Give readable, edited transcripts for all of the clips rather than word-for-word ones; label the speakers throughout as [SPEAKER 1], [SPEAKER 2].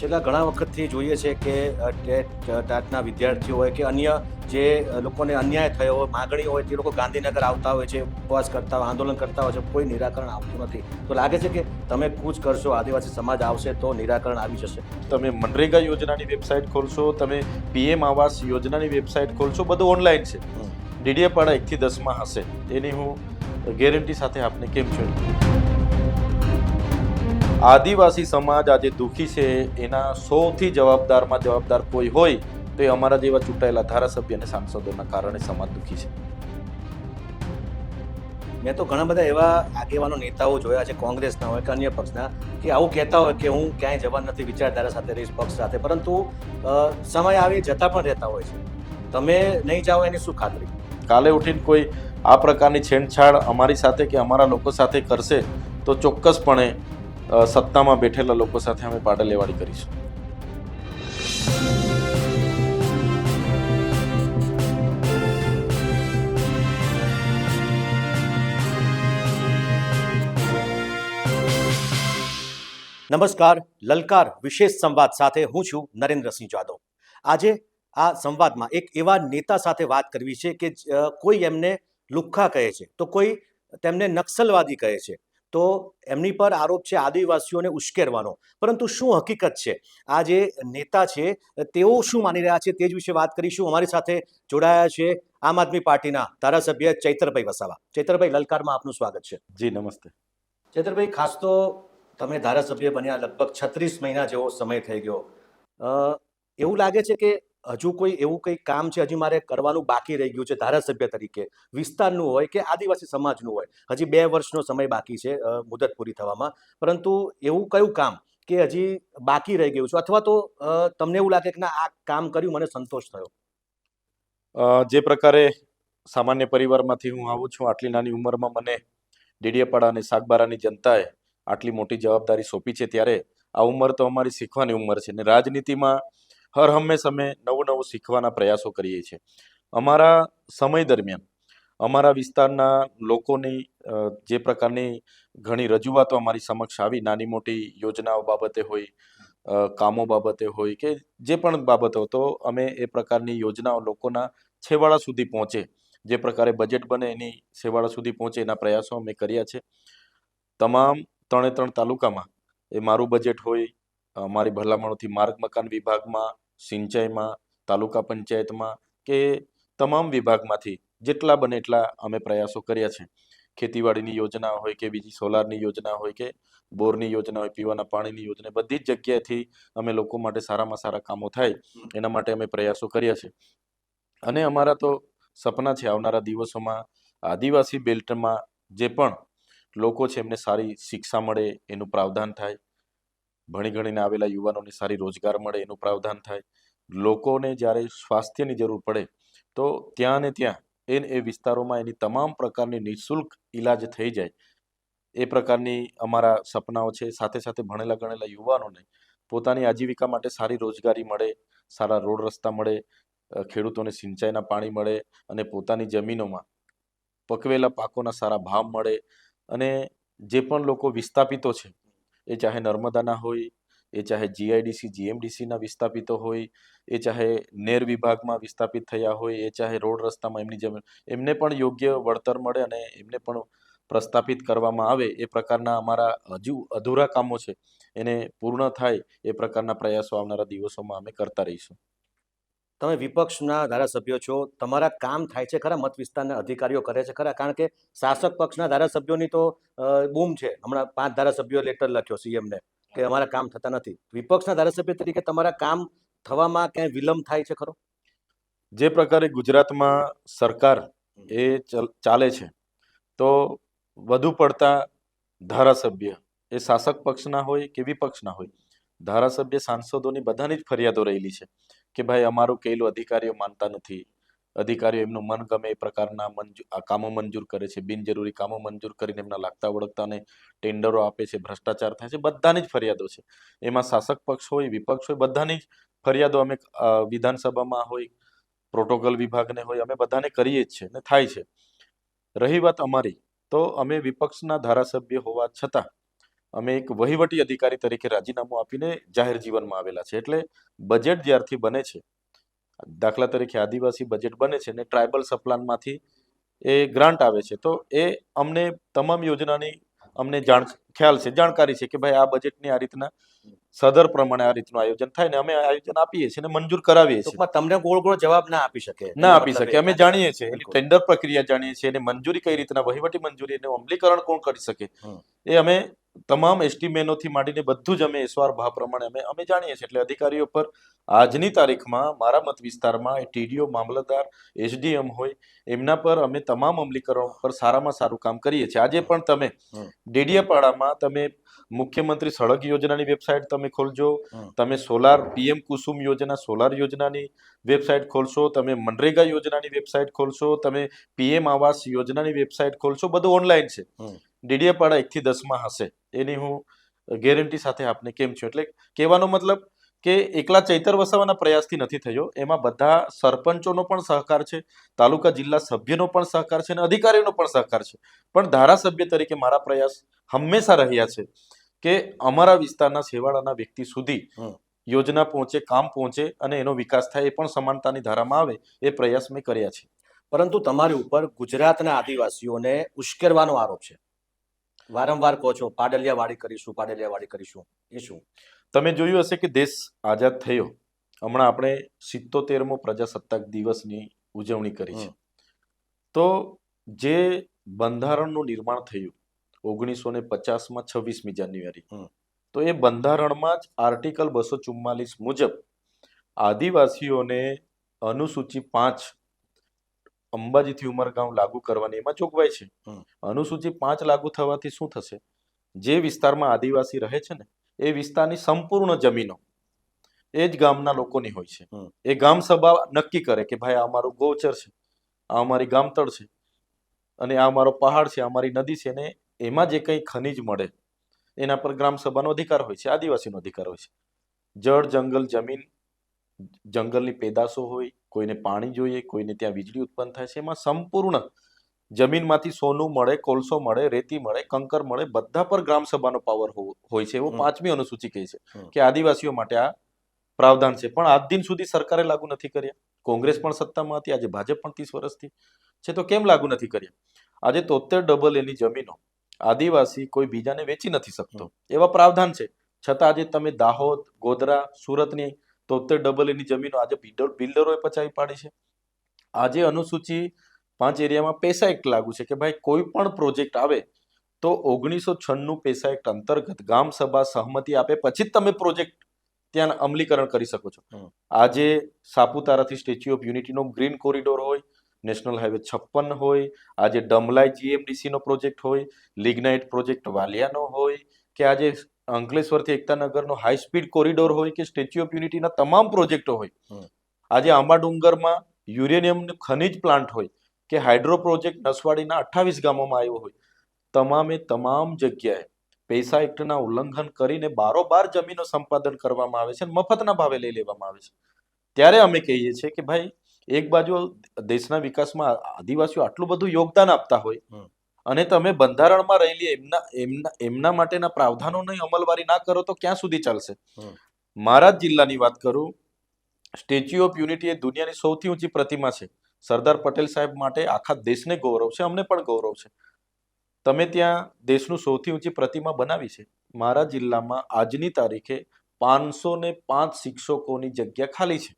[SPEAKER 1] છેલ્લા ઘણા વખતથી જોઈએ છે કે ટાટના વિદ્યાર્થીઓ હોય કે અન્ય જે લોકોને અન્યાય થયો હોય, માગણી હોય, તે લોકો ગાંધીનગર આવતા હોય છે, ઉપવાસ કરતા હોય, આંદોલન કરતા હોય છે, કોઈ નિરાકરણ આવતું નથી. તો લાગે છે કે તમે કૂચ કરશો, આદિવાસી સમાજ આવશે તો નિરાકરણ આવી જશે?
[SPEAKER 2] તમે મનરેગા યોજનાની વેબસાઇટ ખોલશો, તમે પીએમ આવાસ યોજનાની વેબસાઇટ ખોલશો, બધું ઓનલાઈન છે. ડીડીયાપાડા 1 થી 10 માં હશે, એની હું ગેરંટી સાથે આપને કેમ છું. આદિવાસી સમાજ આજે દુઃખી છે, એના સૌથી જવાબદાર કોઈ હોય તો એ અમારા જેવા ચૂંટાયેલા ધારાસભ્ય અને સાંસદોના કારણે સમાજ દુઃખી છે.
[SPEAKER 1] મેં તો ઘણા બધા એવા આગેવાનો નેતાઓ જોયા છે, કોંગ્રેસના હોય કે અન્ય પક્ષના, કે આવું કહેતા હોય કે હું ક્યાંય જવા નથી, વિચારધારા સાથે રહીશ, પક્ષ સાથે, પરંતુ સમય આવી જતા પણ રહેતા હોય છે. તમે નહીં જાઓ એની શું ખાતરી?
[SPEAKER 2] કાલે ઉઠીને કોઈ આ પ્રકારની છેડછાડ અમારી સાથે કે અમારા લોકો સાથે કરશે તો ચોક્કસપણે સત્તામાં બેઠેલા લોકો સાથે અમે પાડા લેવાડી કરીશું.
[SPEAKER 1] નમસ્કાર, લલકાર વિશેષ સંવાદ સાથે હું છું નરેન્દ્રસિંહ જાદવ. આજે આ સંવાદમાં એક એવા નેતા સાથે વાત કરવી છે કે કોઈ એમને લુખ્ખા કહે છે, તો કોઈ તેમને નક્સલવાદી કહે છે, તો એમની પર આરોપ છે આદિવાસીઓને ઉશ્કેરવાનો. પરંતુ શું હકીકત છે? આ જે નેતા છે તેઓ શું માની રહ્યા છે તે જ વિશે વાત કરીશું. અમારી સાથે જોડાયા છે આમ આદમી પાર્ટીના ધારાસભ્ય ચૈતરભાઈ વસાવા. ચૈતરભાઈ, લલકારમાં આપનું સ્વાગત છે.
[SPEAKER 2] જી નમસ્તે.
[SPEAKER 1] ચૈતરભાઈ, ખાસ તો તમે ધારાસભ્ય બન્યા લગભગ 36 મહિના જેવો સમય થઈ ગયો. એવું લાગે છે કે હજુ કોઈ એવું કંઈ કામ છે હજી મારે કરવાનું બાકી રહી ગયું છે ધારાસભ્ય તરીકે, વિસ્તારનું હોય કે આદિવાસી સમાજનું હોય? હજી 2 વર્ષનો સમય બાકી છે મુદત પૂરી થવામાં, પરંતુ એવું કયું કામ કે હજી બાકી રહી ગયું છે, અથવા તો તમને એવું લાગે કે ના, આ કામ કર્યું, મને સંતોષ થયો?
[SPEAKER 2] જે પ્રકારે સામાન્ય પરિવારમાંથી હું આવું છું, આટલી નાની ઉંમરમાં મને ડેડિયાપાડા અને સાગબારાની જનતાએ આટલી મોટી જવાબદારી સોંપી છે, ત્યારે આ ઉંમર તો અમારી શીખવાની ઉંમર છે ને રાજનીતિમાં હર હંમેશ અમે નવું નવું શીખવાના પ્રયાસો કરીએ છીએ. અમારા સમય દરમિયાન અમારા વિસ્તારના લોકોની જે પ્રકારની ઘણી રજૂઆતો અમારી સમક્ષ આવી, નાની મોટી યોજનાઓ બાબતે હોય, કામો બાબતે હોય કે જે પણ બાબતો, તો અમે એ પ્રકારની યોજનાઓ લોકોના છેવાડા સુધી પહોંચે, જે પ્રકારે બજેટ બને એની છેવાડા સુધી પહોંચે એના પ્રયાસો અમે કર્યા છે. તમામ 3 તાલુકામાં એ મારું બજેટ હોય, અમારી ભલામણોથી માર્ગ મકાન વિભાગમાં, સિંચાઈમાં, તાલુકા પંચાયતમાં કે તમામ વિભાગમાંથી જેટલા બને એટલા અમે પ્રયાસો કર્યા છે. ખેતીવાડીની યોજના હોય કે બીજી સોલારની યોજના હોય કે બોરની યોજના હોય, પીવાના પાણીની યોજના, બધી જ જગ્યાએથી અમે લોકો માટે સારામાં સારા કામો થાય એના માટે અમે પ્રયાસો કર્યા છે. અને અમારા તો સપના છે આવનારા દિવસોમાં આદિવાસી બેલ્ટમાં જે પણ લોકો છે એમને સારી શિક્ષા મળે એનું પ્રાવધાન થાય, ભણી ગણીને આવેલા યુવાનોને સારી રોજગાર મળે એનું પ્રાવધાન થાય, લોકોને જ્યારે સ્વાસ્થ્યની જરૂર પડે તો ત્યાં ને ત્યાં એ વિસ્તારોમાં એની તમામ પ્રકારની નિઃશુલ્ક ઈલાજ થઈ જાય, એ પ્રકારની અમારા સપનાઓ છે. સાથે સાથે ભણેલા ગણેલા યુવાનોને પોતાની આજીવિકા માટે સારી રોજગારી મળે, સારા રોડ રસ્તા મળે, ખેડૂતોને સિંચાઈના પાણી મળે અને પોતાની જમીનોમાં પકવેલા પાકોના સારા ભાવ મળે. અને જે પણ લોકો વિસ્થાપિતો છે, એ ચાહે નર્મદાના હોય, એ ચાહે જીઆઈડીસી જીએમડીસીના વિસ્થાપિતો હોય, એ ચાહે નેર વિભાગમાં વિસ્થાપિત થયા હોય, એ ચાહે રોડ રસ્તામાં એમની જમીન, એમને પણ યોગ્ય વળતર મળે અને એમને પણ પ્રસ્થાપિત કરવામાં આવે, એ પ્રકારના અમારા હજુ અધૂરા કામો છે એને પૂર્ણ થાય એ પ્રકારના પ્રયાસો આવનારા દિવસોમાં અમે કરતા રહીશું.
[SPEAKER 1] તમે વિપક્ષના ધારાસભ્યો છો, તમારા કામ થાય છે ખરા? મત વિસ્તારના અધિકારીઓ કરે છે ખરા? કારણ કે શાસક પક્ષના ધારાસભ્યોની તો બૂમ છે. હમણાં 5 ધારાસભ્યો લેટર લખ્યો સીએમને કે અમારા કામ થતા નથી. વિપક્ષના ધારાસભ્ય તરીકે તમારા કામ થવામાં ક્યાંય વિલંબ થાય છે ખરો?
[SPEAKER 2] જે પ્રકારે ગુજરાતમાં સરકાર એ ચાલે છે, તો વધુ પડતા ધારાસભ્ય એ શાસક પક્ષના હોય કે વિપક્ષના હોય, ધારાસભ્ય સાંસદોની બધાની જ ફરિયાદો રહેલી છે કે ભાઈ અમારું કહેલું અધિકારીઓ માનતા નથી, અધિકારીઓ એમનું મન ગમે એ પ્રકારના કામો મંજૂર કરે છે, બિનજરૂરી કામો મંજૂર કરીને એમના લાગતા વળગતાને ટેન્ડરો આપે છે, ભ્રષ્ટાચાર થાય છે, બધાની જ ફરિયાદો છે. એમાં શાસક પક્ષ હોય, વિપક્ષ હોય, બધાની જ ફરિયાદો અમે વિધાનસભામાં હોય, પ્રોટોકોલ વિભાગને હોય, અમે બધાને કરીએ જ છે ને થાય છે. રહી વાત અમારી, તો અમે વિપક્ષના ધારાસભ્ય હોવા છતાં અમે એક વહીવટી અધિકારી તરીકે રાજીનામું આપીને જાહેર જીવનમાં આવેલા છે. એટલે બજેટ જ્યારથી બને છે, દાખલા તરીકે આદિવાસી બજેટ બને છે ને ટ્રાઇબલ સપ્લાનમાંથી એ ગ્રાન્ટ આવે છે, તો એ અમને તમામ યોજનાની અમને ખ્યાલ છે, જાણકારી છે કે ભાઈ આ બજેટની આ રીતના સદર પ્રમાણે આ રીતનું આયોજન થાય ને અમે આયોજન આપીએ છીએ ને મંજૂર કરાવીએ છીએ.
[SPEAKER 1] ટૂંકમાં તમને ગોળ ગોળ જવાબ ના આપી શકે.
[SPEAKER 2] ના આપી શકે. અમે જાણીએ છીએ એની
[SPEAKER 1] બિલકુલ.
[SPEAKER 2] ટેન્ડર પ્રક્રિયા જાણીએ છીએ, અને મંજૂરી કઈ રીતના વહીવટી મંજૂરી એનું અમલીકરણ કોણ કરી શકે એ અમે તમામ એસ્ટીમેનોથી માંડીને બધું જ અમે એસવાર ભાવ પ્રમાણે અમે જાણીએ છીએ. એટલે અધિકારીઓ પર આજની તારીખમાં મારા મત વિસ્તારમાં ટીડીઓ, મામલતદાર, એસડીએમ હોય, એમના પર અમે તમામ અમલીકરણ પર સારામાં સારું કામ કરીએ છીએ. આજે પણ તમે ડેડિયાપાડામાં તમે મુખ્યમંત્રી સડક યોજનાની વેબસાઇટ તમે ખોલજો, તમે સોલાર પીએમ કુસુમ યોજના સોલાર યોજનાની વેબસાઇટ ખોલશો, તમે મનરેગા યોજનાની વેબસાઇટ ખોલશો, તમે પીએમ આવાસ યોજનાની વેબસાઇટ ખોલશો, બધું ઓનલાઈન છે. ડેડિયાપાડા 1 થી 10 માં હશે, એની હું ગેરંટી સાથે આપને કેમ છું. એટલે કહેવાનો મતલબ કે એકલા ચૈતર વસાવાના પ્રયાસથી નથી થયો, એમાં બધા સરપંચોનો પણ સહકાર છે, તાલુકા જિલ્લા સભ્યનો પણ સહકાર છે અને અધિકારીઓનો પણ સહકાર છે. પણ ધારાસભ્ય તરીકે મારા પ્રયાસ હંમેશા રહ્યા છે કે અમારા વિસ્તારના છેવાડાના વ્યક્તિ સુધી યોજના પહોંચે, કામ પહોંચે અને એનો વિકાસ થાય, એ પણ સમાનતાની ધારામાં આવે, એ પ્રયાસ મેં કર્યા છે.
[SPEAKER 1] પરંતુ તમારી ઉપર ગુજરાતના આદિવાસીઓને ઉશ્કેરવાનો આરોપ છે. વારંવાર કહો છો પાડલિયાવાડી કરીશું, પાડલિયાવાડી કરીશું. એ શું?
[SPEAKER 2] તમે જોયું હશે કે દેશ આઝાદ થયો, હમણાં આપણે 77મો પ્રજાસત્તાક દિવસની ઉજવણી કરી છે. તો જે બંધારણનું નિર્માણ થયું 1950માં 26મી જાન્યુઆરી, તો એ બંધારણમાં જ આર્ટિકલ 244 મુજબ આદિવાસીઓને અનુસૂચિ 5 અંબાજીથી ઉમરગામ લાગુ કરવાની એમાં જોગવાઈ છે. અનુસૂચિ 5 લાગુ થવાથી શું થશે? જે વિસ્તારમાં આદિવાસી રહે છે ને, એ વિસ્તારની સંપૂર્ણ જમીનો એ જ ગામના લોકોની હોય છે. એ ગામ સભા નક્કી કરે કે ભાઈ આ અમારું ગૌચર છે, આ અમારી ગામતળ છે, અને આ અમારો પહાડ છે, અમારી નદી છે, ને એમાં જે કંઈ ખનિજ મળે એના પર ગ્રામ સભાનો અધિકાર હોય છે, આદિવાસીનો અધિકાર હોય છે. જળ, જંગલ, જમીન, જંગલની પેદાશો હોય, કોઈને પાણી જોઈએ, કોઈને ત્યાં વીજળી ઉત્પન્ન થાય છે, એમાં સંપૂર્ણ જમીનમાંથી સોનું મળે, કોલસો મળે, રેતી મળે, કંકર મળે, બધા પર ગ્રામ સભાનો પાવર હોય છે. એવો 5મી અનુસૂચિ કહે છે કે આદિવાસીઓ માટે આ પ્રાવધાન છે. પણ આજ દિન સુધી સરકારે લાગુ નથી કર્યા. કોંગ્રેસ પણ સત્તામાં હતી, આજે ભાજપ પણ 30 વર્ષથી છે, તો કેમ લાગુ નથી કર્યા? આજે 73 એની જમીનો આદિવાસી કોઈ બીજાને વેચી નથી શકતો, એવા પ્રાવધાન છે. છતાં આજે તમે દાહોદ, ગોધરા, સુરતની 73 એની જમીનો આજે બિલ્ડરોએ પચાવી પાડી છે. આજે અનુસૂચિ 5 એરિયામાં પૈસા એક્ટ લાગુ છે કે ભાઈ કોઈ પણ પ્રોજેક્ટ આવે તો 1996 પૈસા એક્ટ અંતર્ગત ગામ સભા સહમતિ આપે પછી જ તમે પ્રોજેક્ટ ત્યાં અમલીકરણ કરી શકો છો. આજે સાપુતારાથી સ્ટેચ્યુ ઓફ યુનિટીનો ગ્રીન કોરિડોર હોય, નેશનલ હાઈવે 56 હોય, આજે ડમલાઈ જીએમડીસી નો પ્રોજેક્ટ હોય, લિગ્નાઇટ પ્રોજેક્ટ વાલિયાનો હોય, કે આજે અંકલેશ્વરથી એકતાનગરનો હાઈ સ્પીડ કોરિડોર હોય, કે સ્ટેચ્યુ ઓફ યુનિટીના તમામ પ્રોજેક્ટો હોય, આજે આંબા ડુંગરમાં યુરેનિયમનું ખનિજ પ્લાન્ટ હોય, કે હાઇડ્રો પ્રોજેક્ટ નસવાડીના 28 ગામોમાં આવ્યો હોય, તમામે તમામ જગ્યાએ પૈસા એક્ટના ઉલ્લંઘન કરીને બારોબાર જમીનો સંપાદન કરવામાં આવે છે અને મફતના ભાવે લઈ લેવામાં આવે છે. ત્યારે અમે કહીએ છીએ કે ભાઈ એક બાજુ દેશના વિકાસમાં આદિવાસીઓ આટલું બધું યોગદાન આપતા હોય અને તમે બંધારણમાં રહેલી એમના માટેના પ્રાવધાનોની અમલવારી ના કરો તો ક્યાં સુધી ચાલશે? મારા જ જિલ્લાની વાત કરું, સ્ટેચ્યુ ઓફ યુનિટી એ દુનિયાની સૌથી ઊંચી પ્રતિમા છે. સરદાર પટેલ સાહેબ માટે આખા દેશને ગૌરવ છે, અમને પણ ગૌરવ છે. તમે ત્યાં દેશનું સૌથી ઊંચી પ્રતિમા બનાવી છે. મારા જિલ્લામાં આજની તારીખે 505 શિક્ષકોની જગ્યા ખાલી છે.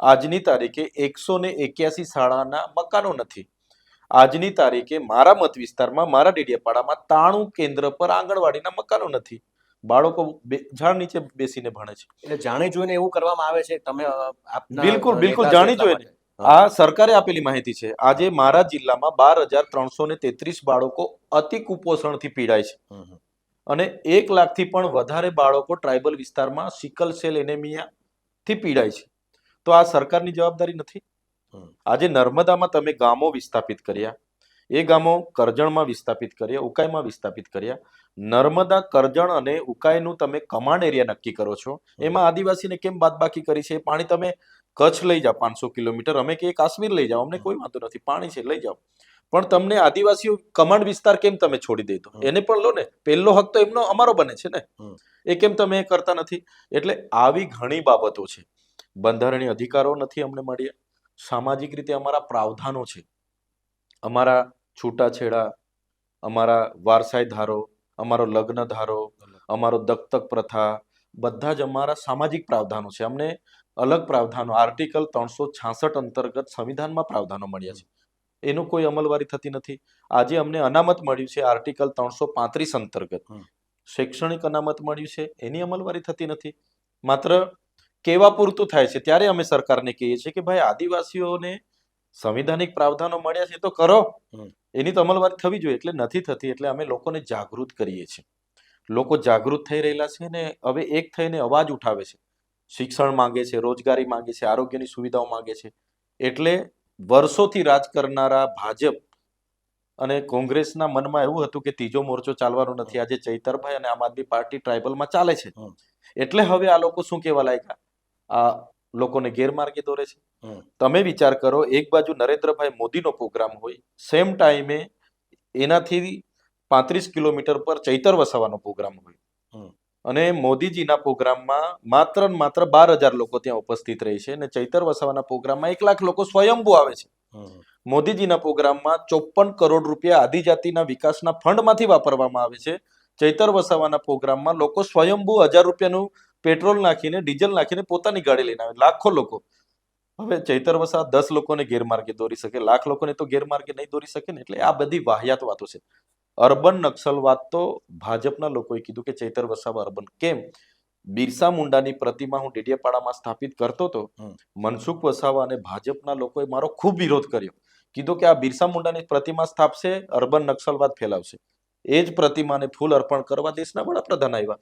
[SPEAKER 2] આજની તારીખે 181 શાળાના મકાનો નથી. આજની તારીખે મારા મત વિસ્તારમાં, મારા ડેડિયાપાડામાં 93 કેન્દ્ર પર આંગણવાડીના મકાનો નથી. બાળકો ઝાડ નીચે બેસીને ભણે છે.
[SPEAKER 1] એટલે જાણી જોઈને એવું કરવામાં આવે છે. તમે
[SPEAKER 2] બિલકુલ જાણી જોઈને. આ સરકારે આપેલી માહિતી છે. આજે મારા જિલ્લામાં 12,333 બાળકો અતિ કુપોષણથી પીડાય છે અને 1 લાખથી પણ વધારે બાળકો ટ્રાઇબલ વિસ્તારમાં સિકલ સેલ એનેમિયા થી પીડાય છે. તો આ સરકારની જવાબદારી નથી? આજે નર્મદામાં તમે ગામો વિસ્થાપિત કર્યા, એ ગામો કરજણમાં વિસ્થાપિત કર્યા, ઉકાઈમાં વિસ્થાપિત કર્યા. નર્મદા, કરજણ અને ઉકાઈનું તમે કમાન્ડ એરિયા નક્કી કરો છો, એમાં આદિવાસીને કેમ બાદબાકી કરી છે? પાણી તમે કચ્છ લઈ જાઓ 500 કિલોમીટર, અમે કે કાશ્મીર લઈ જાઓ, અમને કોઈ વાંધો નથી, પાણી છે લઈ જાઓ. પણ તમને આદિવાસીઓ કમાન્ડ વિસ્તાર કેમ તમે છોડી દીધો? એને પણ લો ને, પહેલો હક તો એમનો અમારો બને છે ને, એ કેમ તમે કરતા નથી? એટલે આવી ઘણી બાબતો છે. બંધારણીય અધિકારો નથી અમને મળ્યા, સામાજિક રીતે અમારા પ્રાવધાનો છે, અમારા છૂટાછેડા, અમારા વારસાઈ ધારો, અમારો લગ્ન ધારો, અમારો દત્તક પ્રથા, બધા જ અમારા સામાજિક પ્રાવધાનો છે. અમને અલગ પ્રાવધાનો આર્ટિકલ 366 અંતર્ગત સંવિધાનમાં પ્રાવધાનો મળ્યા છે, એનું કોઈ અમલવારી થતી નથી. આજે અમને અનામત મળ્યું છે આર્ટિકલ 335 અંતર્ગત, શૈક્ષણિક અનામત મળ્યું છે, એની અમલવારી થતી નથી. માત્ર કેવા પૂરતું થાય છે. ત્યારે અમે સરકારને કહીએ છીએ કે ભાઈ આદિવાસીઓને સંવિધાનિક પ્રાવધાનો મળ્યા છે તો કરો, એની તો અમલવારી થવી જોઈએ. એટલે નથી થતી. એટલે અમે લોકોને જાગૃત કરીએ છીએ. લોકો જાગૃત થઈ રહેલા છે ને હવે એક થઈને અવાજ ઉઠાવે છે. શિક્ષણ માંગે છે, રોજગારી માંગે છે, આરોગ્યની સુવિધાઓ માંગે છે. એટલે વર્ષોથી રાજ કરનારા ભાજપ અને કોંગ્રેસના મનમાં એવું હતું કે ત્રીજો મોરચો ચાલવાનો નથી. આજે ચૈતરભાઈ અને આમ આદમી પાર્ટી ટ્રાઇબલમાં ચાલે છે. એટલે હવે આ લોકો શું કહેવા લાગ્યા? આ લોકોને ગેરમાર્ગે દોરે છે. તમે વિચાર કરો, એક બાજુ નરેન્દ્રભાઈ મોદીનો પ્રોગ્રામ હોય, સેમ ટાઈમે એનાથી 35 કિલોમીટર પર ચૈતર વસાવાનો પ્રોગ્રામ હોય, અને મોદીજીના પ્રોગ્રામમાં માત્ર ને માત્ર 12,000 લોકો ત્યાં ઉપસ્થિત રહે છે, અને ચૈતર વસાવાના પ્રોગ્રામમાં 1 લાખ લોકો સ્વયંભૂ આવે છે. મોદીજીના પ્રોગ્રામમાં 54 કરોડ રૂપિયા આદિજાતિના વિકાસના ફંડમાંથી વાપરવામાં આવે છે. ચૈતર વસાવાના પ્રોગ્રામમાં લોકો સ્વયંભૂ 1,000 રૂપિયાનું પેટ્રોલ નાખીને, ડીઝલ નાખીને પોતાની ગાડી લઈને આવે, લાખો લોકો. હવે ચૈતર વસાવા 10 લોકોને ગેરમાર્ગે દોરી શકે, લાખ લોકોને તો ગેરમાર્ગે નહીં દોરી શકે ને. એટલે આ બધી વાહિયાત વાતો છે. અર્બન નક્સલવાદ તો ભાજપના લોકોએ કીધું કે ચૈતર વસાવા અર્બન. કેમ? બિરસા મુંડાની પ્રતિમા હું ડેડિયાપાડામાં સ્થાપિત કરતો હતો, મનસુખ વસાવા અને ભાજપના લોકોએ મારો ખૂબ વિરોધ કર્યો. કીધું કે આ બિરસા મુંડાની પ્રતિમા સ્થાપશે, અર્બન નક્સલવાદ ફેલાવશે. એ જ પ્રતિમાને ફૂલ અર્પણ કરવા દેશના વડાપ્રધાન આવ્યા.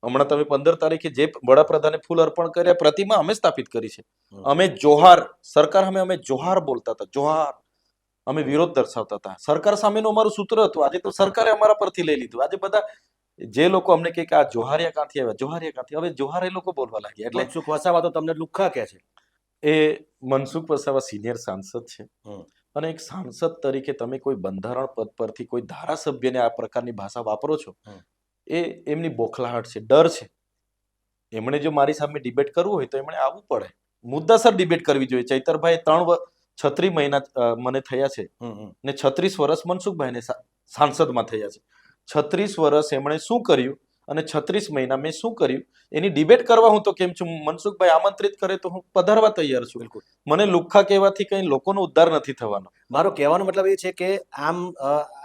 [SPEAKER 2] હમણાં તમે 15 તારીખે જે વડાપ્રધાને ફૂલ અર્પણ કર્યા, પ્રતિમા અમે સ્થાપિત કરી છે. અમે જોહાર, સરકાર સામે અમે જોહાર બોલતા હતા, જોહાર. અમે વિરોધ દર્શાવતા હતા. સરકાર સામેનું અમારું સૂત્ર હતું. આજે તો સરકારે અમારા પરથી લઈ લીધું. આજે બધા જે લોકો અમને કહે કે આ જોહારિયા ક્યાંથી આવ્યા, જોહારિયા ક્યાંથી, હવે જોહાર એ લોકો બોલવા લાગ્યા. એટલે
[SPEAKER 1] મનસુખ વસાવા તો તમને લુખ્ખા કહે છે.
[SPEAKER 2] એ મનસુખ વસાવા સિનિયર સાંસદ છે, અને એક સાંસદ તરીકે તમે કોઈ બંધારણ પદ પરથી કોઈ ધારાસભ્યને આ પ્રકારની ભાષા વાપરો છો, એ એમની બોખલાહટ છે, ડર છે. એમણે જો મારી સામે ડિબેટ કરવું હોય તો એમણે આવવું પડે, મુદ્દાસર ડિબેટ કરવી જોઈએ. ચૈતરભાઈ 36 મહિના મને થયા છે, ને 36 વર્ષ મનસુખભાઈને સાંસદમાં થયા છે. 36 વર્ષ એમણે શું કર્યું અને 36 મહિના મેં શું કર્યું, એની ડિબેટ કરવા હું તો કેમ છું. મનસુખભાઈ આમંત્રિત કરે તો હું પધારવા તૈયાર છું.
[SPEAKER 1] બિલકુલ.
[SPEAKER 2] મને લુખ્ખા કહેવાથી કઈ લોકોનો ઉદ્ધાર નથી થવાનો.
[SPEAKER 1] મારો કહેવાનો મતલબ એ છે કે આમ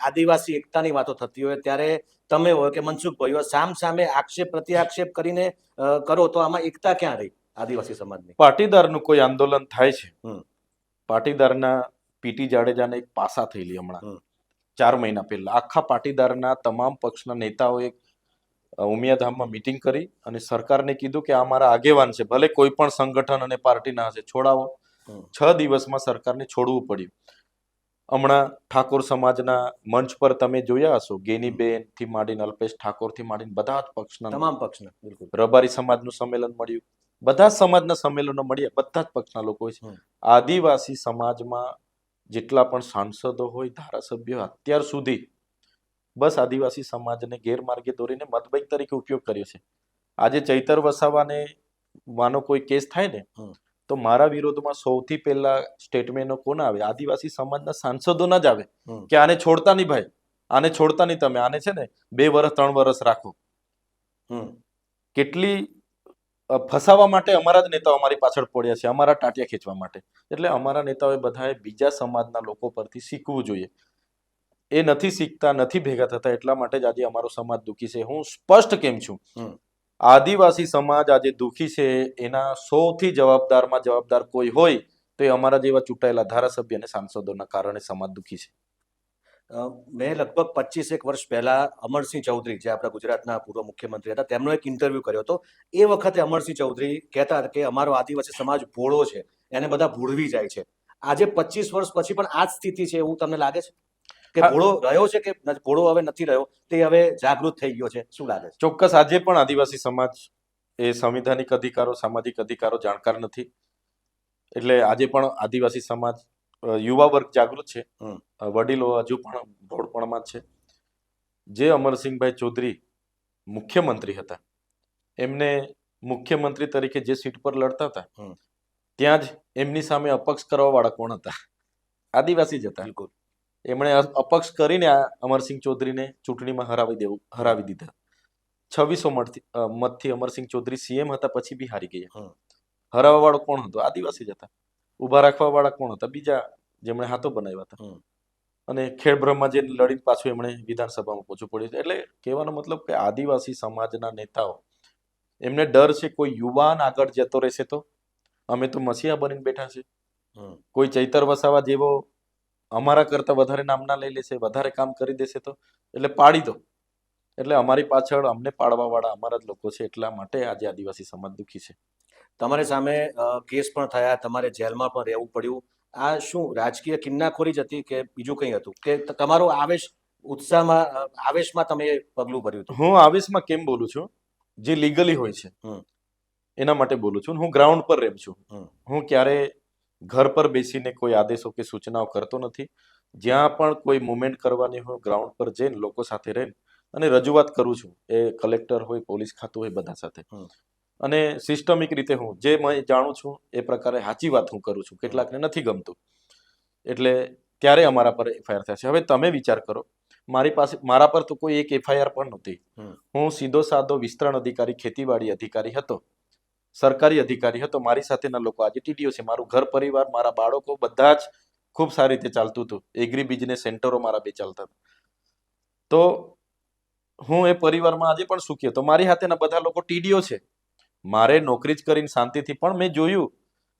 [SPEAKER 1] આદિવાસી એકતાની વાતો થતી હોય ત્યારે તમે હોય કે મનસુખભાઈ હોય, સામ સામે આક્ષેપ પ્રત્યાક્ષેપ કરીને કરો તો આમાં એકતા ક્યાં રહી આદિવાસી સમાજની?
[SPEAKER 2] પાટીદારનું કોઈ આંદોલન થાય છે, પાટીદારના પીટી જાડેજાને એક પાસા થયેલી હમણાં 4 મહિના પહેલા. આખા પાટીદારના તમામ પક્ષના નેતાઓએ ઉમિયાધામમાં મીટિંગ કરી અને સરકારને કીધું કે આ મારા આગેવાન છે, ભલે કોઈ પણ સંગઠન અને પાર્ટીના હશે, છોડાવો. 6 દિવસમાં સરકારને છોડવું પડ્યું. હમણાં ઠાકોર સમાજના મંચ પર તમે જોયા હશો, ગેનીબેન થી માંડીને અલ્પેશ ઠાકોર થી માંડીને બધા જ પક્ષના,
[SPEAKER 1] તમામ પક્ષના, બિલકુલ.
[SPEAKER 2] રબારી સમાજનું સંમેલન મળ્યું, બધા સમાજના સંમેલનો મળ્યા, બધા જ પક્ષના લોકો છે. આદિવાસી સમાજમાં જેટલા પણ સાંસદો હોય, ધારાસભ્યો, અત્યાર સુધી બસ આદિવાસી સમાજને ગેરમાર્ગે દોરીને મતબેંક તરીકે ઉપયોગ કર્યો છે. આજે ચૈતર વસાવાને માનો કોઈ કેસ થાય ને તો મારા વિરોધમાં સૌથી પહેલા સ્ટેટમેન્ટો કોના આવે? આદિવાસી સમાજના સાંસદોના જ આવે કે આને છોડતા નહીં ભાઈ, આને છોડતા નહીં તમે, આને છે ને 2 વર્ષ 3 વર્ષ રાખો. કેટલી ફસાવા માટે અમારા જ નેતાઓ અમારી પાછળ પડ્યા છે, અમારા ટાટિયા ખેંચવા માટે. એટલે અમારા નેતાઓએ બધાએ બીજા સમાજના લોકો પરથી શીખવું જોઈએ. એ નથી શીખતા, નથી ભેગા થતા, એટલા માટે જ આજે અમારો સમાજ દુઃખી છે. હું સ્પષ્ટ કેમ છું, આદિવાસી સમાજ આજે દુઃખી છે, એના સૌથી જવાબદાર કોઈ હોય તો એ અમારા જેવા ચૂંટાયેલા ધારાસભ્ય અને સાંસદોના કારણે સમાજ દુઃખી છે.
[SPEAKER 1] મેં લગભગ 25 વર્ષ પહેલા અમરસિંહ ચૌધરી, જે આપણા ગુજરાતના પૂર્વ મુખ્યમંત્રી હતા, તેમનો એક ઇન્ટરવ્યુ કર્યો હતો. એ વખતે અમરસિંહ ચૌધરી કહેતા હતા કે અમારો આદિવાસી સમાજ ભોળો છે, એને બધા ભૂળવી જાય છે. આજે 25 વર્ષ પછી પણ આ જ સ્થિતિ છે એવું તમને લાગે છે કે ભોળો રહ્યો છે કે ભોળો હવે નથી રહ્યો, તે હવે જાગૃત થઈ ગયો છે? શું લાગે છે?
[SPEAKER 2] ચોક્કસ આજે પણ આદિવાસી સમાજ એ સંવિધાનિક અધિકારો, સામાજિક અધિકારો જાણકાર નથી. એટલે આજે પણ આદિવાસી સમાજ યુવા વર્ગ જાગૃત છે.
[SPEAKER 1] હમ.
[SPEAKER 2] વડીલો હજુ પણ ભોળપણમાં જ છે. જે અમરસિંહભાઈ ચૌધરી મુખ્યમંત્રી હતા, એમને મુખ્યમંત્રી તરીકે જે સીટ પર લડતા હતા,
[SPEAKER 1] હમ.
[SPEAKER 2] ત્યાં જ એમની સામે અપક્ષ કરવા વાળા કોણ હતા? આદિવાસી જ હતા.
[SPEAKER 1] બિલકુલ.
[SPEAKER 2] એમણે અપક્ષ કરીને આ અમરસિંહ ચૌધરીને ચૂંટણીમાં હરાવી દીધા. 2600 મતથી અમરસિંહ ચૌધરી સીએમ હતા, પછી બી હારી ગયા.
[SPEAKER 1] હમ.
[SPEAKER 2] હરાવવા વાળો કોણ હતો? આદિવાસી જ હતા. ઉભા રાખવા વાળા કોણ હતા? બીજા જેમણે હાથો બનાવ્યા હતા.
[SPEAKER 1] હમ.
[SPEAKER 2] અને ખેડબ્રહ્મા જે લડીને પાછું એમણે વિધાનસભામાં પહોંચવું પડ્યું. એટલે કહેવાનો મતલબ કે આદિવાસી સમાજના નેતાઓ, એમને ડર છે કોઈ યુવાન આગળ જતો રહેશે તો અમે તો મસીહા બનીને બેઠા છે.
[SPEAKER 1] હમ.
[SPEAKER 2] કોઈ ચૈતર વસાવા જેવો અમારા કરતા વધારે નામના લઈ લેશે, વધારે કામ કરી દેશે તો એટલે પાડી દો. એટલે અમારી પાછળ અમને પાડવા વાળા અમારા જ લોકો છે. એટલા માટે આજે આદિવાસી સમાજ દુઃખી છે.
[SPEAKER 1] તમારી સામે કેસ પણ થયા, તમારે જેલમાં પણ રહેવું પડ્યું. આ શું રાજકીય કિન્નાખોરી જ હતી કે બીજું કંઈ હતું, કે તમારો આવેશમાં તમે એ પગલું ભર્યું હતું?
[SPEAKER 2] હું આવેશમાં કેમ બોલું છું? જે લીગલી હોય છે
[SPEAKER 1] હમ.
[SPEAKER 2] એના માટે બોલું છું. હું ગ્રાઉન્ડ પર રહું છું.
[SPEAKER 1] હમ.
[SPEAKER 2] હું ક્યારે ઘર પર બેસીને કોઈ આદેશો કે સૂચનાઓ કરતો નથી. જ્યાં પણ કોઈ મુવમેન્ટ કરવાની હોય, ગ્રાઉન્ડ પર જઈને લોકો સાથે રહીને અને રજૂઆત કરું છું. એ કલેક્ટર હોય, પોલીસ ખાતું હોય, બધા સાથે.
[SPEAKER 1] હમ.
[SPEAKER 2] અને સિસ્ટમિક રીતે હું જે જાણું છું એ પ્રકારે સાચી વાત હું કરું છું. કેટલાકને નથી ગમતું, એટલે ત્યારે અમારા પર એફઆઈઆર થાય છે. હવે તમે વિચાર કરો, મારા પર તો કોઈ એક એફઆઈઆર પણ નહોતી.
[SPEAKER 1] હમ.
[SPEAKER 2] હું સીધો સાધો વિસ્તરણ અધિકારી, ખેતીવાડી અધિકારી હતો, સરકારી અધિકારી હતો. મારી સાથેના લોકો આજે ટીડીઓ છે. મારું ઘર પરિવાર, મારા બાળકો બધા જ ખૂબ સારી રીતે ચાલતું હતું. એગ્રી બિઝનેસ સેન્ટરો મારા બે ચાલતા હતા. તો હું એ પરિવારમાં આજે પણ સુખી હતો. મારી સાથેના બધા લોકો ટીડીઓ છે. મારે નોકરી જ કરીને શાંતિથી, પણ મેં જોયું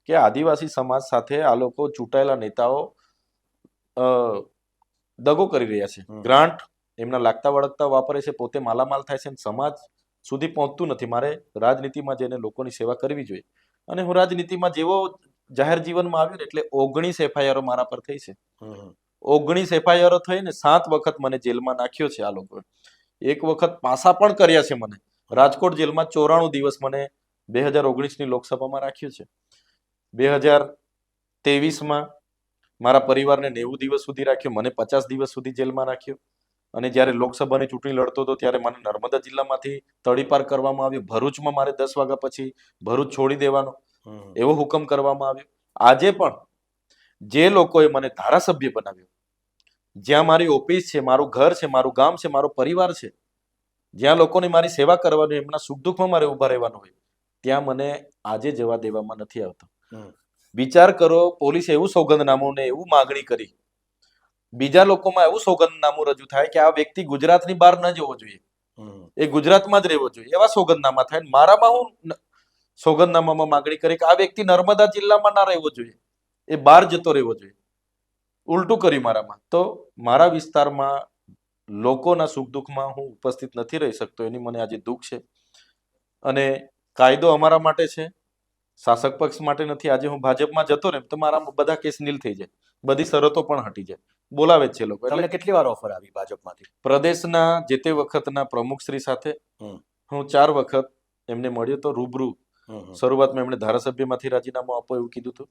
[SPEAKER 2] કે આદિવાસી સમાજ સાથે આ લોકો ચૂંટાયેલા નેતાઓ દગો કરી રહ્યા છે.
[SPEAKER 1] હમ.
[SPEAKER 2] ગ્રાન્ટ એમના લાગતા વળગતા વાપરે છે, પોતે માલામાલ થાય છે, સમાજ સુધી પહોંચતું નથી. મારે રાજનીતિમાં જઈને લોકોની સેવા કરવી જોઈએ. અને હું રાજનીતિમાં જેવો જાહેર જીવનમાં આવ્યો ને, એટલે 19 એફઆઈઆરો મારા પર થઈ છે.
[SPEAKER 1] હમ.
[SPEAKER 2] 19 એફઆઈઆરો થઈને 7 વખત મને જેલમાં નાખ્યો છે આ લોકોએ. એક વખત પાસા પણ કર્યા છે મને. રાજકોટ જેલમાં 94 દિવસ મને 2019ની લોકસભામાં રાખ્યું છે. 2023માં મારા પરિવારને 90 દિવસ સુધી રાખ્યો, મને 50 દિવસ સુધી જેલમાં રાખ્યો. અને જ્યારે લોકસભાની ચૂંટણી લડતો હતો ત્યારે મને નર્મદા જિલ્લામાંથી તડીપાર કરવામાં આવ્યો. ભરૂચમાં મારે 10 વાગ્યા પછી ભરૂચ છોડી દેવાનો એવો હુકમ કરવામાં આવ્યો. આજે પણ જે લોકોએ મને ધારાસભ્ય બનાવ્યો, જ્યાં મારી ઓફિસ છે, મારું ઘર છે, મારું ગામ છે, મારો પરિવાર છે, જ્યાં લોકોની મારી સેવા કરવાની, એમના સુખ દુઃખમાં મારે ઊભા રહેવાનું હોય, ત્યાં મને આજે જવા દેવામાં નથી આવતો. વિચાર કરો, પોલીસે એવું સોગંદનામું ને એવું માગણી કરી, બીજા લોકોમાં એવું સોગંદનામું રજૂ થાય કે આ વ્યક્તિ ગુજરાતની બહાર ન જવો જોઈએ, એ ગુજરાતમાં જ રહેવો જોઈએ, એવા સોગંદનામા થાય. મારામાં હું સોગંદનામામાં માગણી કરી કે આ વ્યક્તિ નર્મદા જિલ્લામાં ના રહેવો જોઈએ, એ બહાર જતો રહેવો જોઈએ. ઉલટું કરી મારામાં. તો મારા વિસ્તારમાં લોકોના સુખ દુઃખમાં હું ઉપસ્થિત નથી રહી શકતો, એની મને આજે દુઃખ છે. અને કાયદો અમારા માટે છે, શાસક પક્ષ માટે નથી. આજે હું ભાજપમાં જતો રહે તો મારા બધા કેસ નીલ થઈ જાય, બધી શરતો પણ હટી જાય. બોલાવે જ છે લોકો.
[SPEAKER 1] તમને કેટલી વાર ઓફર આવી ભાજપમાંથી?
[SPEAKER 2] પ્રદેશના જે તે વખતના પ્રમુખશ્રી સાથે હું 4 વખત એમને મળ્યો તો રૂબરૂ. શરૂઆતમાં એમણે ધારાસભ્યમાંથી રાજીનામું આપો એવું કીધું હતું.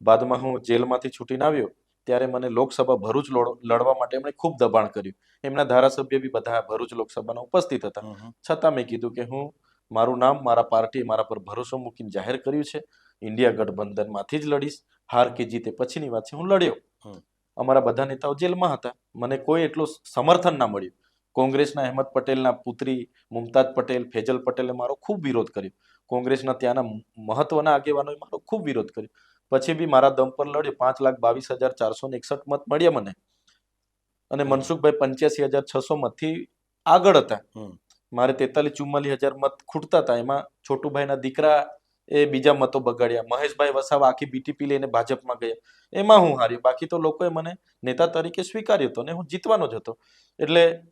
[SPEAKER 2] બાદમાં હું જેલમાંથી છૂટીને આવ્યો ત્યારે મને લોકસભા ભરૂચ લડવા માટે એમણે ખૂબ દબાણ કર્યું. એમના ધારાસભ્ય બી બધા ભરૂચ લોકસભાના ઉપસ્થિત હતા. છતાં મેં કીધું કે હું મારું નામ મારા પાર્ટીએ મારા પર ભરોસો મૂકીને જાહેર કર્યું છે, ઇન્ડિયા ગઠબંધનમાંથી જ લડીશ. હાર કે જીતે પછીની વાત છે, હું લડ્યો. અમારા બધા નેતાઓ જેલમાં હતા, મને કોઈ એટલું સમર્થન ના મળ્યું. કોંગ્રેસના અહેમદ પટેલના પુત્રી મુમતાજ પટેલ, ફેજલ પટેલે મારો ખૂબ વિરોધ કર્યો. કોંગ્રેસના ત્યાંના મહત્વના આગેવાનોએ મારો ખૂબ વિરોધ કર્યો. પછી બી મારા દમ પર લડ્યો. 5,22,461 મત મળ્યા મને. અને મનસુખભાઈ 85,600 મતથી આગળ હતા. મારે 43,44,000 મત ખૂટતા હતા. એમાં છોટુભાઈના દીકરા એ બીજા મતો બગાડ્યા. મહેશભાઈ વસાવા આખી બીટીપી લઈને ભાજપમાં ગયા, એમાં હું હાર્યો. બાકી તો લોકોએ મને નેતા તરીકે સ્વીકાર્યો હતો ને હું જીતવાનો જ હતો. એટલે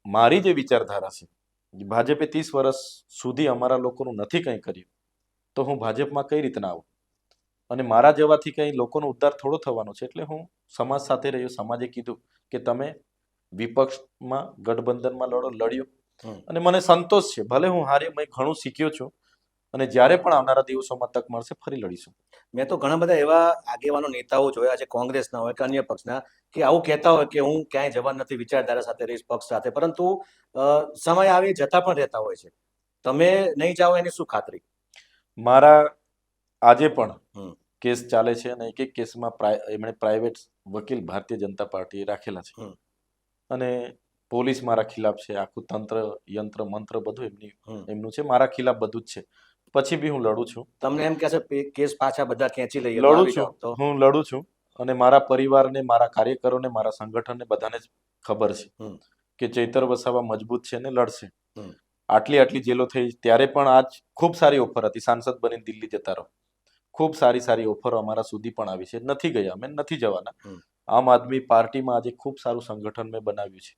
[SPEAKER 2] મારી જે વિચારધારા છે, ભાજપે 30 વર્ષ સુધી અમારા લોકોનું નથી કંઈ કર્યું, તો હું ભાજપમાં કઈ રીતના આવું? અને મારા જવાથી કંઈ લોકોનો ઉદ્ધાર થોડો થવાનો છે. એટલે હું સમાજ સાથે રહ્યો. સમાજે કીધું કે તમે વિપક્ષમાં ગઠબંધનમાં લડ્યો, અને મને સંતોષ છે. ભલે હું હાર્યો, મેં ઘણું શીખ્યો છું. અને જ્યારે પણ આવનારા દિવસોમાં તક મળશે ફરી લડીશું.
[SPEAKER 1] મેં તો ઘણા બધા એવા આગેવાનો નેતાઓ જોયા છે, કોંગ્રેસના હોય કે અન્ય પક્ષના, કે આવું કહેતા હોય કે હું ક્યાંય જવા નથી, વિચારધારા સાથે રહીશ, પક્ષ સાથે, પરંતુ સમય આવે જતા પણ રહેતા હોય છે. તમે નહીં જાઓ એની શું ખાતરી?
[SPEAKER 2] મારા આજે પણ
[SPEAKER 1] હમ.
[SPEAKER 2] કેસ ચાલે છે અને એક એક કેસમાં એમણે પ્રાઇવેટ વકીલ ભારતીય જનતા પાર્ટીએ રાખેલા છે.
[SPEAKER 1] હમ.
[SPEAKER 2] અને પોલીસ મારા ખિલાફ છે, આખું તંત્ર યંત્ર મંત્ર બધું
[SPEAKER 1] હમ.
[SPEAKER 2] એમનું છે, મારા ખિલાફ બધું જ છે. પછી બી હું લડું છું.
[SPEAKER 1] તમને એમ કહેશે કેસ પાછા બધા ખેંચી લઈએ તો
[SPEAKER 2] લડું
[SPEAKER 1] આવી
[SPEAKER 2] છું
[SPEAKER 1] જાઓ તો?
[SPEAKER 2] હું લડું છું અને મારા પરિવારને, મારા કાર્યકરોને, મારા સંગઠનને બધાને જ ખબર છે
[SPEAKER 1] હમ.
[SPEAKER 2] કે ચૈતર વસાવા મજબૂત છે અને લડશે.
[SPEAKER 1] હમ.
[SPEAKER 2] આટલી જેલો થઈ ત્યારે પણ આજ ખૂબ સારી ઓફર હતી, સાંસદ બનીને દિલ્હી જતા રહો. ખૂબ સારી ઓફરો અમારા સુધી પણ આવી છે. નથી ગયા, અમે નથી જવાના.
[SPEAKER 1] હમ.
[SPEAKER 2] આમ આદમી પાર્ટીમાં આજે ખૂબ સારું સંગઠન મેં બનાવ્યું છે.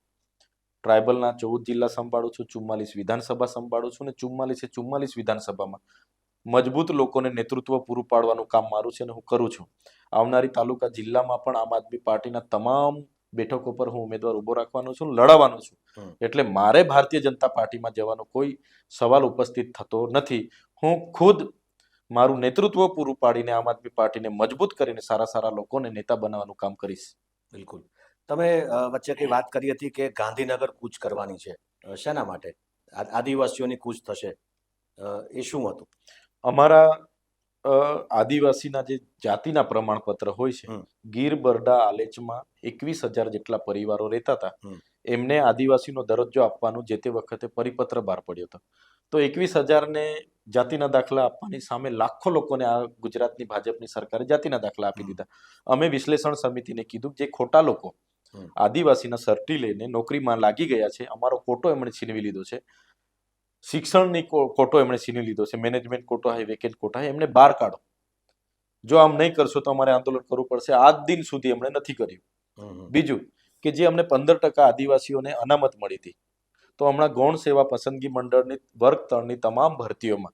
[SPEAKER 2] ટ્રાઇબલના 14 જિલ્લા સંભાળું છું, 44 વિધાનસભા સંભાળું છું અને 44 વિધાનસભામાં મજબૂત લોકોને નેતૃત્વ પૂરું પાડવાનું કામ મારું છે અને હું કરું છું. આવનારી તાલુકા જિલ્લામાં પણ આમ આદમી પાર્ટીના તમામ બેઠકો પર હું ઉમેદવાર ઉભો રાખવાનો છું, લડાવવાનો છું. એટલે મારે ભારતીય જનતા પાર્ટીમાં જવાનો કોઈ સવાલ ઉપસ્થિત થતો નથી. હું ખુદ મારું નેતૃત્વ પૂરું પાડીને આમ આદમી પાર્ટીને મજબૂત કરીને સારા લોકોને નેતા બનાવવાનું કામ કરીશ.
[SPEAKER 1] બિલકુલ. તમે વચ્ચે કઈ વાત કરી હતી કે ગાંધીનગર કૂચ કરવાની છે, શેના માટે? આદિવાસીઓની કૂચ થશે, એ શું હતું?
[SPEAKER 2] અમારા આદિવાસીના જે જાતિના પ્રમાણપત્ર હોય છે, ગીર બરડા આલેચમાં 21,000 જેટલા પરિવારો રહેતા હતા. એમને આદિવાસીનો દરજ્જો આપવાનું જે તે વખતે પરિપત્ર બહાર પડ્યો હતો. તો 21,000ને જાતિના દાખલા આપવાની સામે લાખો લોકોને આ ગુજરાતની ભાજપની સરકારે જાતિના દાખલા આપી દીધા. અમે વિશ્લેષણ સમિતિને કીધું જે ખોટા લોકો આદિવાસીના સર્ટી લઈને નોકરીમાં લાગી ગયા છે, અમારો કોટો એમણે છીનવી લીધો છે, શિક્ષણની કોટો એમણે છીનવી લીધો છે, મેનેજમેન્ટ કોટો હોય, વેકેન્ટ કોટા હોય, એમને બહાર કાઢો. જો આમ નહીં કરશો તો અમારે આંદોલન કરવું પડશે. આજ દિન સુધી એમણે નથી કર્યું. બીજું કે જે અમને 15% આદિવાસીઓને અનામત મળી હતી, તો હમણાં ગૌણ સેવા પસંદગી મંડળની વર્ગ 3ની તમામ ભરતીઓમાં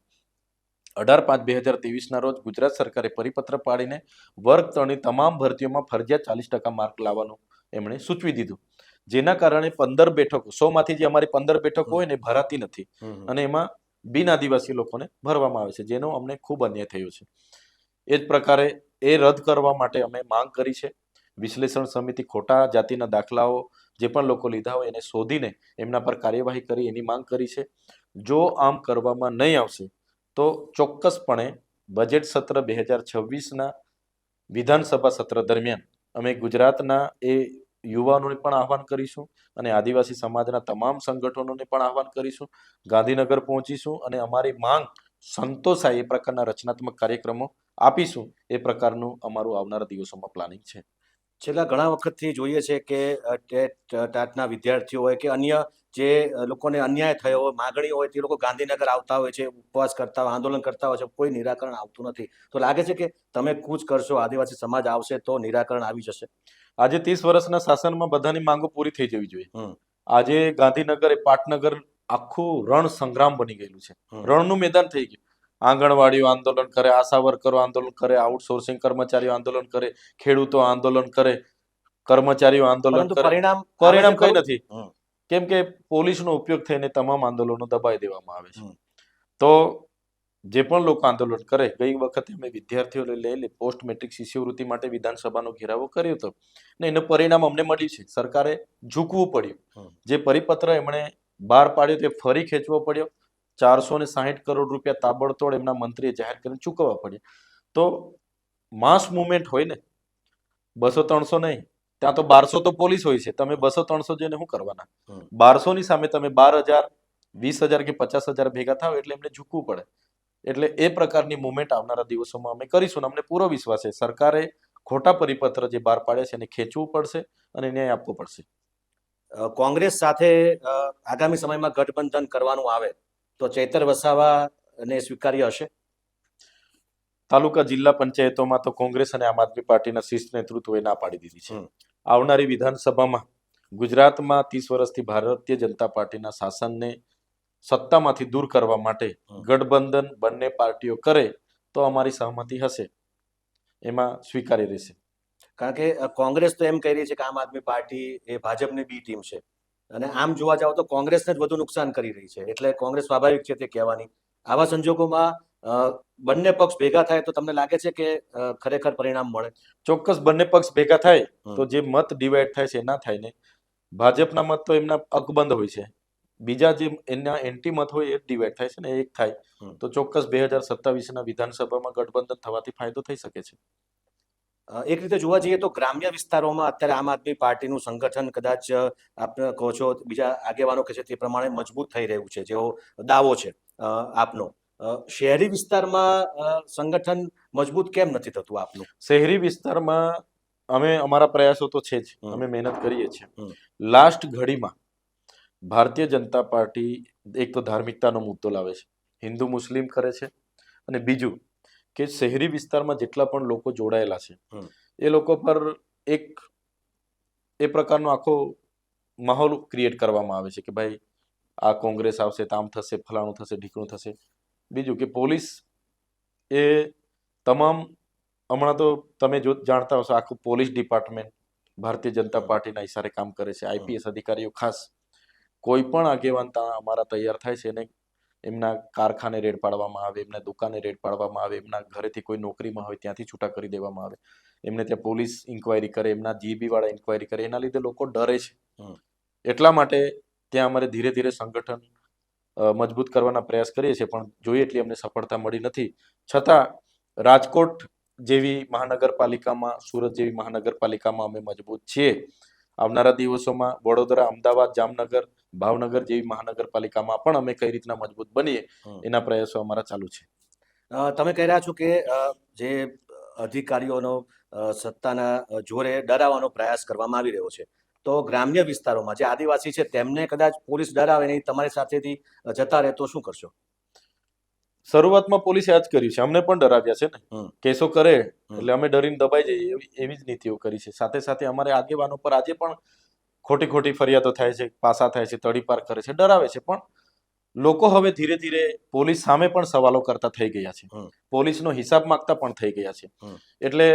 [SPEAKER 2] 18/5/2023ના રોજ ગુજરાત સરકારે પરિપત્ર પાડીને વર્ગ 3ની તમામ ભરતીઓમાં ફરજિયાત 40% માર્ક લાવવાનું એમણે સૂચવી દીધું. જેના કારણે 15 બેઠકો, 100માંથી જે અમારી 15 બેઠકો હોય ને ભરાતી નથી અને એમાં બિન આદિવાસી લોકોને ભરવામાં આવે છે, જેનો અમને ખૂબ અન્યાય થયો છે. એ જ પ્રકારે એ રદ કરવા માટે અમે માંગ કરી છે. વિશ્લેષણ સમિતિ ખોટા જાતિના દાખલાઓ જે પણ લોકો લીધા હોય એને શોધીને એમના પર કાર્યવાહી કરી એની માંગ કરી છે. જો આમ કરવામાં નહીં આવશે તો ચોક્કસપણે બજેટ સત્ર 2026ના વિધાનસભા સત્ર દરમિયાન અમે ગુજરાતના એ યુવાનોને પણ આહવાન કરીશું અને આદિવાસી સમાજના તમામ સંગઠનોને પણ આહવાન કરીશું. ગાંધીનગર પહોંચીશું અને અમારી માંગ સંતોષાય એ પ્રકારના રચનાત્મક કાર્યક્રમો આપીશું. એ પ્રકારનું અમારું આવનારા દિવસોમાં પ્લાનિંગ છે.
[SPEAKER 1] છેલ્લા ઘણા વખતથી જોઈએ છે કે ટાટના વિદ્યાર્થીઓ હોય કે અન્ય જે લોકોને અન્યાય થયો હોય, માગણી હોય, તે લોકો ગાંધીનગર આવતા હોય છે, ઉપવાસ કરતા હોય, આંદોલન કરતા હોય છે, કોઈ નિરાકરણ આવતું નથી. તો લાગે છે કે તમે કૂચ કરશો, આદિવાસી સમાજ આવશે તો નિરાકરણ આવી જશે?
[SPEAKER 2] આજે 30 વર્ષના શાસનમાં બધાની માંગો પૂરી થઈ જવી જોઈએ. આજે ગાંધીનગર એ પાટનગર આખું રણ સંગ્રામ બની ગયેલું છે, રણનું મેદાન થઈ ગયું. આંગણવાડીઓ આંદોલન કરે, આશા વર્કરો આંદોલન કરે, આઉટસોર્સિંગ કર્મચારીઓ આંદોલન કરે, ખેડૂતો આંદોલન કરે, કર્મચારીઓ આંદોલન કરે, પરિણામ કઈ નથી. કેમ કે પોલીસનો ઉપયોગ થઈને તમામ આંદોલનો દબાઈ દેવામાં આવે છે. તો જે પણ લોકો આંદોલન કરે, ગઈ વખતે અમે વિદ્યાર્થીઓને લઈ પોસ્ટ મેટ્રિક શિષ્યવૃત્તિ માટે વિધાનસભાનો ઘેરાવો કર્યો હતો ને એનું પરિણામ અમને મળ્યું છે. સરકારે ઝૂકવું પડ્યું. જે પરિપત્ર એમણે બહાર પાડ્યો તે ફરી ખેંચવો પડ્યો. 460 કરોડ રૂપિયા તાબડતોડ એમના મંત્રીએ જાહેર કરીને ચૂકવવા પડ્યા. તો માસ મુવમેન્ટ હોય ને, 200-300 નહીં, ત્યાં તો 1200 તો પોલીસ હોય છે. તમે 200-300 જઈને શું કરવાના? 1200ની સામે તમે 12,000, 20,000 કે 50,000 ભેગા થાવ એટલે એમને ઝૂકવું પડે. એટલે એ પ્રકારની મુવમેન્ટ આવનારા દિવસોમાં અમે કરીશું. અમને પૂરો વિશ્વાસ છે સરકારે ખોટા પરિપત્ર જે બહાર પાડ્યા છે એને ખેંચવું પડશે અને ન્યાય આપવો પડશે.
[SPEAKER 1] કોંગ્રેસ સાથે આગામી સમયમાં ગઠબંધન કરવાનું આવે તો ચૈતર વસાવાને સ્વીકાર્ય હશે?
[SPEAKER 2] તાલુકા જિલ્લા પંચાયતોમાં તો કોંગ્રેસ અને આમ આદમી પાર્ટીના શીર્ષ નેતૃત્વએ ના પાડી દીધી છે. આવનારી વિધાનસભામાં ગુજરાતમાં 30 વર્ષથી ભારતીય જનતા પાર્ટીના શાસનને સત્તામાંથી દૂર કરવા માટે ગઠબંધન બંને પાર્ટીઓ કરે તો અમારી સહમતિ હશે, એમાં સ્વીકારી રહેશે.
[SPEAKER 1] કારણ કે કોંગ્રેસ તો એમ કહી રહી છે કે આમ આદમી પાર્ટી એ ભાજપની બી ટીમ છે અને આમ જોવા જાવ તો કોંગ્રેસને જ વધુ નુકસાન કરી રહી છે, એટલે કોંગ્રેસ સ્વાભાવિક છે તે કહેવાની. આવા સંજોગોમાં બંને પક્ષ ભેગા થાય તો તમને લાગે છે કે ખરેખર પરિણામ મળે?
[SPEAKER 2] ચોક્કસ બંને પક્ષ ભેગા થાય
[SPEAKER 1] હમ.
[SPEAKER 2] તો જે મત ડિવાઈડ થાય છે ના થાય ને. ભાજપના મત તો એમના અકબંધ હોય છે, બીજા જે એના એન્ટી મત હોય એ જ ડિવાઈડ થાય છે ને, એક થાય તો ચોક્કસ 2027ના વિધાનસભામાં ગઠબંધન થવાથી ફાયદો થઈ શકે છે.
[SPEAKER 1] એક રીતે જોવા જઈએ તો ગ્રામ્ય વિસ્તારોમાં અત્યારે આમ આદમી પાર્ટીનું સંગઠન કદાચ આપને કહો છો બીજા આગેવાનો કહે છે તે પ્રમાણે મજબૂત થઈ રહ્યું છે, જેવો દાવો છે આપનો. શહેરી વિસ્તારમાં સંગઠન મજબૂત કેમ નથી થતું આપનું?
[SPEAKER 2] શહેરી વિસ્તારમાં અમે અમારા પ્રયાસો તો છે જ, અમે મહેનત કરીએ છીએ. લાસ્ટ ઘડીમાં ભારતીય જનતા પાર્ટી એક તો ધાર્મિકતાનો મુદ્દો લાવે છે, હિન્દુ મુસ્લિમ કરે છે, અને બીજું કે શહેરી વિસ્તારમાં જેટલા પણ લોકો જોડાયેલા છે એ લોકો પર એક એ પ્રકારનો આખો માહોલ ક્રિએટ કરવામાં આવે છે કે ભાઈ આ કોંગ્રેસ આવશે તો આમ થશે, ફલાણું થશે, ઢીકણું થશે. બીજું કે પોલીસ એ તમામ હમણાં તો તમે જો જાણતા હશો આખું પોલીસ ડિપાર્ટમેન્ટ ભારતીય જનતા પાર્ટીના ઈશારે કામ કરે છે. આઈપીએસ અધિકારીઓ ખાસ કોઈ પણ આગેવાન અમારા તૈયાર થાય છે ને એમના કારખાને રેડ પાડવામાં આવે, એમના દુકાને રેડ પાડવામાં આવે, એમના ઘરેથી કોઈ નોકરીમાં હોય ત્યાંથી છૂટા કરી દેવામાં આવે, એમને ત્યાં પોલીસ ઇન્કવાયરી કરે, એમના જીબી વાળા ઇન્કવાયરી કરે. એના લીધે લોકો ડરે છે. એટલા માટે ત્યાં અમારે ધીરે ધીરે સંગઠન મજબૂત કરવાના પ્રયાસ કરીએ છીએ, પણ જોઈએ એટલી અમને સફળતા મળી નથી. છતાં રાજકોટ જેવી મહાનગરપાલિકામાં, સુરત જેવી મહાનગરપાલિકામાં અમે મજબૂત છીએ. આવનારા દિવસોમાં વડોદરા, અમદાવાદ, જામનગર, ભાવનગર જેવી મહાનગરપાલિકામાં પણ અમે કઈ રીતના મજબૂત બનીએ એના પ્રયાસો અમારા ચાલુ છે.
[SPEAKER 1] તમે કહી રહ્યા છો કે જે અધિકારીઓનો સત્તાના જોરે ડરાવવાનો પ્રયાસ કરવામાં આવી રહ્યો છે, તો ગ્રામ્ય વિસ્તારોમાં જે આદિવાસી છે તેમને કદાચ પોલીસ ડરાવે નહીં, તમારી સાથેથી જતા રહે તો શું કરશો?
[SPEAKER 2] શરૂઆતમાં પોલીસે આ જ કર્યું છે, અમને પણ ડરાવ્યા છે ને. કેસો કરે એટલે અમે ડરીને દબાઈ જઈએ એવી જ નીતિઓ કરી છે. સાથે સાથે અમારે આગેવાનો પર આજે પણ ખોટી ખોટી ફરિયાદો થાય છે, પાસા થાય છે, તડીપાર કરે છે, ડરાવે છે. પણ લોકો હવે ધીરે ધીરે પોલીસ સામે પણ સવાલો કરતા થઈ ગયા છે, પોલીસનો હિસાબ માંગતા પણ થઈ ગયા છે. એટલે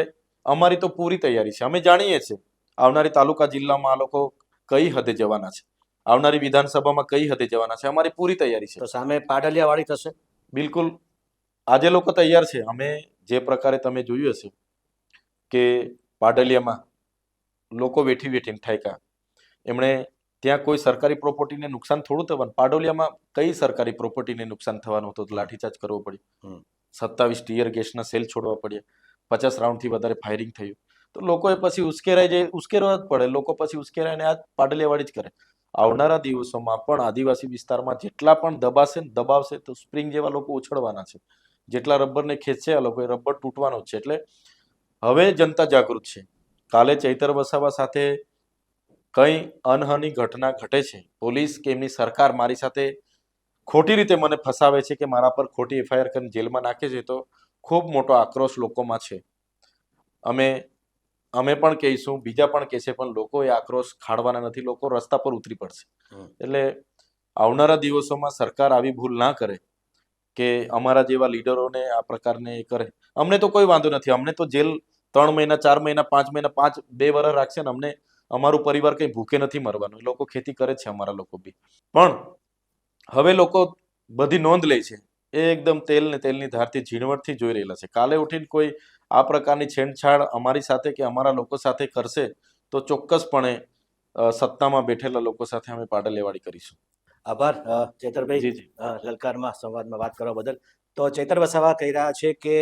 [SPEAKER 2] અમારી તો પૂરી તૈયારી છે. અમે જાણીએ છીએ આવનારી તાલુકા જિલ્લામાં આ લોકો કઈ હદે જવાના છે, આવનારી વિધાનસભામાં કઈ હદે જવાના છે. અમારી પૂરી તૈયારી છે.
[SPEAKER 1] તો સામે પાટલિયા વાળી થશે?
[SPEAKER 2] બિલકુલ, આજે લોકો તૈયાર છે. અમે જે પ્રકારે તમે જોયું હશે કે પાટલિયામાં લોકો વેઠી વેઠીને ઠાયકા, એમણે ત્યાં કોઈ સરકારી પ્રોપર્ટીને નુકસાન થોડું થવાનું. પાડોલિયામાં કઈ સરકારી પ્રોપર્ટીને નુકસાન થવાનું હતું? લાઠીચાર્જ કરવો પડ્યો, 27 ટીયર ગેસના સેલ છોડવા પડ્યા, 50 રાઉન્ડથી વધારે ફાયરિંગ થયું. તો લોકોએ પછી ઉશ્કેરવા જ પડે. લોકો પછી ઉશ્કેરાઈને આ પાડલિયાવાળી જ કરે. આવનારા દિવસોમાં પણ આદિવાસી વિસ્તારમાં જેટલા પણ દબાશે ને દબાવશે તો સ્પ્રિંગ જેવા લોકો ઉછળવાના છે. જેટલા રબરને ખેંચશે આ લોકો, એ રબર તૂટવાનો જ છે. એટલે હવે જનતા જાગૃત છે. કાલે ચૈતર વસાવા સાથે કઈ અનહની ઘટના ઘટે છે, પોલીસ કે એમની સરકાર મારી સાથે ખોટી રીતે મને ફસાવે છે કે મારા પર ખોટી એફઆઈઆર કરીને જેલમાં નાખે છે, તો ખૂબ મોટો આક્રોશ લોકોમાં છે. અમે પણ કહીશું, બીજા પણ કહેશે, પણ લોકો એ આક્રોશ ખાડવાના નથી. લોકો રસ્તા પર ઉતરી પડશે. એટલે આવનારા દિવસોમાં સરકાર આવી ભૂલ ના કરે કે અમારા જેવા લીડરોને આ પ્રકારને એ કરે. અમને તો કોઈ વાંધો નથી. અમને તો જેલ 3 મહિના, 4 મહિના, 5 મહિના, 2 વર્ષ રાખશે ને અમને, અમારું પરિવાર કઈ ભૂખે નથી મરવાનું. લોકો ખેતી કરે છે અમારા લોકો બી. પણ હવે લોકો બધી નોંધ લે છે. એ એકદમ તેલની ધારથી ઝીણવટથી જોઈ રહેલા છે. કાલે ઉઠીને કોઈ આ પ્રકારની છેડછાડ અમારી સાથે કે અમારા લોકો સાથે કરશે તો ચોક્કસપણે સત્તામાં બેઠેલા લોકો સાથે અમે પાડલિયાવાળી કરીશું.
[SPEAKER 1] આભાર ચૈતરભાઈ, લલકારમાં સંવાદમાં વાત કરવા બદલ. તો ચૈતર વસાવા કહી રહ્યા છે કે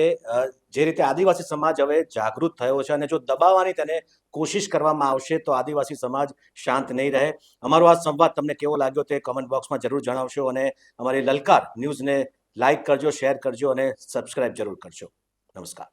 [SPEAKER 1] જે રીતે આદિવાસી સમાજ હવે જાગૃત થયો છે અને જો દબાવવાની તેને કોશિશ કરવામાં આવશે તો આદિવાસી સમાજ શાંત નહીં રહે. અમારો આ સંવાદ તમને કેવો લાગ્યો તે કમેન્ટ બોક્સમાં જરૂર જણાવશો, અને અમારી લલકાર ન્યૂઝને લાઇક કરજો, શેર કરજો અને સબસ્ક્રાઇબ જરૂર કરજો. નમસ્કાર.